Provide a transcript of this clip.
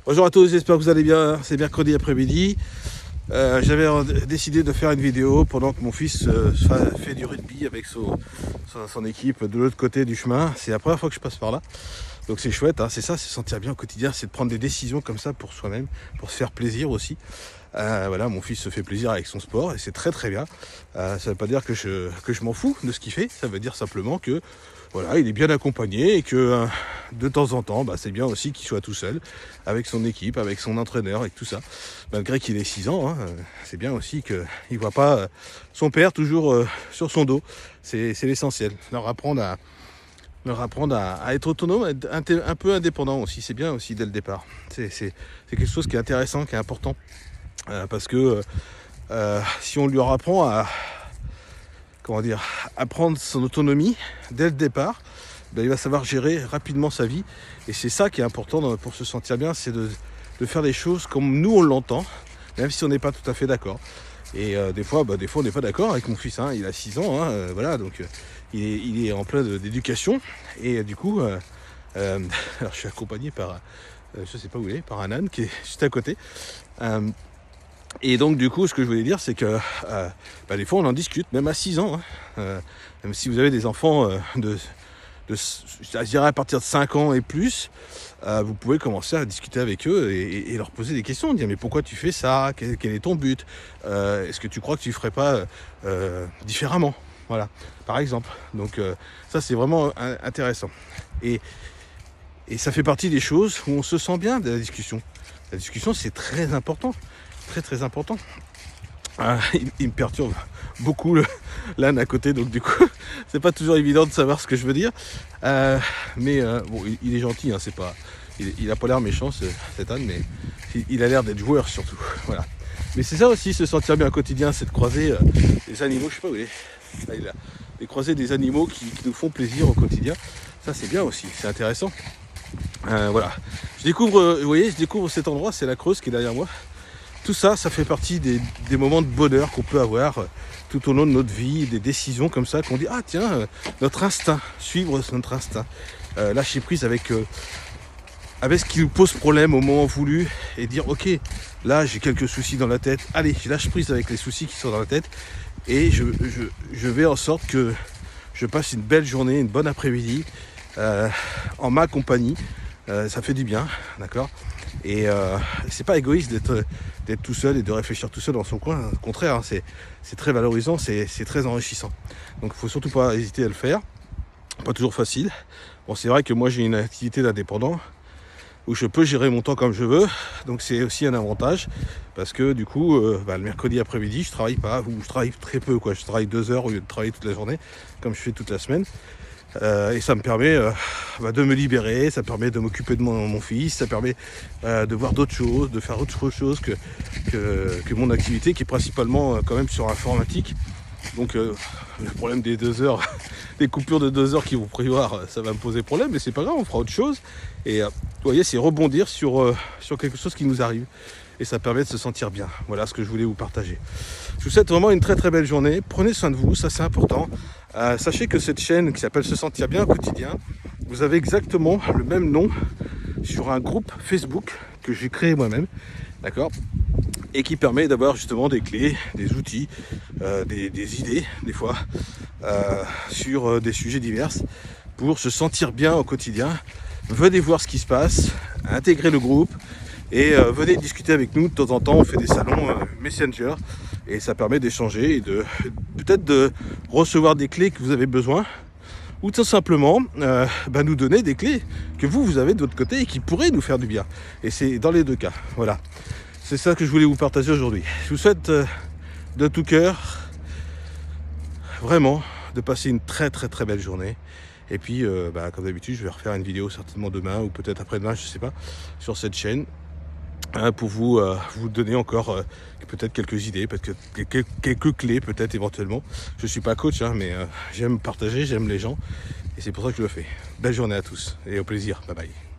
Bonjour à tous, j'espère que vous allez bien. C'est mercredi après-midi. J'avais décidé de faire une vidéo pendant que mon fils fait du rugby avec son équipe de l'autre côté du chemin. C'est la première fois que je passe par là. Donc c'est chouette, hein. C'est ça, c'est se sentir bien au quotidien, c'est de prendre des décisions comme ça pour soi-même, pour se faire plaisir aussi. Voilà, mon fils se fait plaisir avec son sport et c'est très très bien. Ça ne veut pas dire que je m'en fous de ce qu'il fait, ça veut dire simplement que voilà, il est bien accompagné et que de temps en temps, c'est bien aussi qu'il soit tout seul, avec son équipe, avec son entraîneur et tout ça. Malgré qu'il ait 6 ans, hein, c'est bien aussi qu'il ne voit pas son père toujours sur son dos. C'est l'essentiel. Leur apprendre à être autonome, à être un peu indépendant aussi. C'est bien aussi dès le départ. C'est quelque chose qui est intéressant, qui est important. Parce que si on lui apprend à prendre son autonomie dès le départ, il va savoir gérer rapidement sa vie. Et c'est ça qui est important pour se sentir bien, c'est de faire les choses comme nous on l'entend, même si on n'est pas tout à fait d'accord. Et des fois on n'est pas d'accord avec mon fils, hein. Il a 6 ans, hein, voilà, donc il est en plein d'éducation. Et du coup, alors je suis accompagné par, je sais pas où il est, par un âne qui est juste à côté. Et donc du coup, ce que je voulais dire, c'est que des fois on en discute, même à 6 ans, hein. Même si vous avez des enfants je dirais à partir de 5 ans et plus, vous pouvez commencer à discuter avec eux et leur poser des questions, dire mais pourquoi tu fais ça, quel est ton but, est-ce que tu crois que tu ne ferais pas différemment, voilà, par exemple. Donc ça c'est vraiment intéressant. Et ça fait partie des choses où on se sent bien de la discussion. La discussion c'est très important. Très très important. Il me perturbe beaucoup l'âne à côté, donc du coup c'est pas toujours évident de savoir ce que je veux dire, mais bon, il est gentil, hein, c'est pas, il a pas l'air méchant cet âne, mais il a l'air d'être joueur surtout, voilà. Mais c'est ça aussi, se sentir bien au quotidien, c'est de croiser des animaux, je sais pas où il est, là, il a, de croiser des animaux qui nous font plaisir au quotidien. Ça c'est bien aussi, c'est intéressant. Voilà, je découvre cet endroit, c'est la Creuse qui est derrière moi. Tout ça, ça fait partie des moments de bonheur qu'on peut avoir tout au long de notre vie, des décisions comme ça qu'on dit ah tiens, notre instinct, suivre notre instinct, lâcher prise avec ce qui nous pose problème au moment voulu et dire ok, là j'ai quelques soucis dans la tête, allez, je lâche prise avec les soucis qui sont dans la tête et je vais en sorte que je passe une belle journée, une bonne après-midi en ma compagnie. Ça fait du bien, d'accord. Et c'est pas égoïste d'être tout seul et de réfléchir tout seul dans son coin. Au contraire, hein, c'est très valorisant, c'est très enrichissant. Donc il faut surtout pas hésiter à le faire. Pas toujours facile. Bon, c'est vrai que moi j'ai une activité d'indépendant où je peux gérer mon temps comme je veux. Donc c'est aussi un avantage parce que du coup, le mercredi après-midi, je travaille pas, ou je travaille très peu, quoi. Je travaille 2 heures au lieu de travailler toute la journée, comme je fais toute la semaine. Et ça me permet de me libérer, ça permet de m'occuper de mon fils, ça permet de voir d'autres choses, de faire autre chose que mon activité qui est principalement quand même sur l'informatique. Donc le problème des 2 heures, des coupures de 2 heures qui vont prévoir, ça va me poser problème, mais c'est pas grave, on fera autre chose. Et vous voyez, c'est rebondir sur quelque chose qui nous arrive. Et ça permet de se sentir bien. Voilà ce que je voulais vous partager. Je vous souhaite vraiment une très très belle journée. Prenez soin de vous, ça c'est important. Sachez que cette chaîne qui s'appelle Se Sentir Bien au quotidien, vous avez exactement le même nom sur un groupe Facebook que j'ai créé moi-même, d'accord, et qui permet d'avoir justement des clés, des outils, des idées des fois sur des sujets divers pour se sentir bien au quotidien. Venez voir ce qui se passe, intégrez le groupe. Et venez discuter avec nous de temps en temps, on fait des salons Messenger et ça permet d'échanger et peut-être de recevoir des clés que vous avez besoin ou tout simplement nous donner des clés que vous avez de votre côté et qui pourraient nous faire du bien. Et c'est dans les deux cas, voilà. C'est ça que je voulais vous partager aujourd'hui. Je vous souhaite de tout cœur vraiment de passer une très très très belle journée. Et puis comme d'habitude, je vais refaire une vidéo certainement demain ou peut-être après-demain, je sais pas, sur cette chaîne. Pour vous donner encore peut-être quelques idées, peut-être quelques clés peut-être éventuellement. Je ne suis pas coach, hein, mais j'aime partager, j'aime les gens et c'est pour ça que je le fais. Belle journée à tous et au plaisir, bye bye.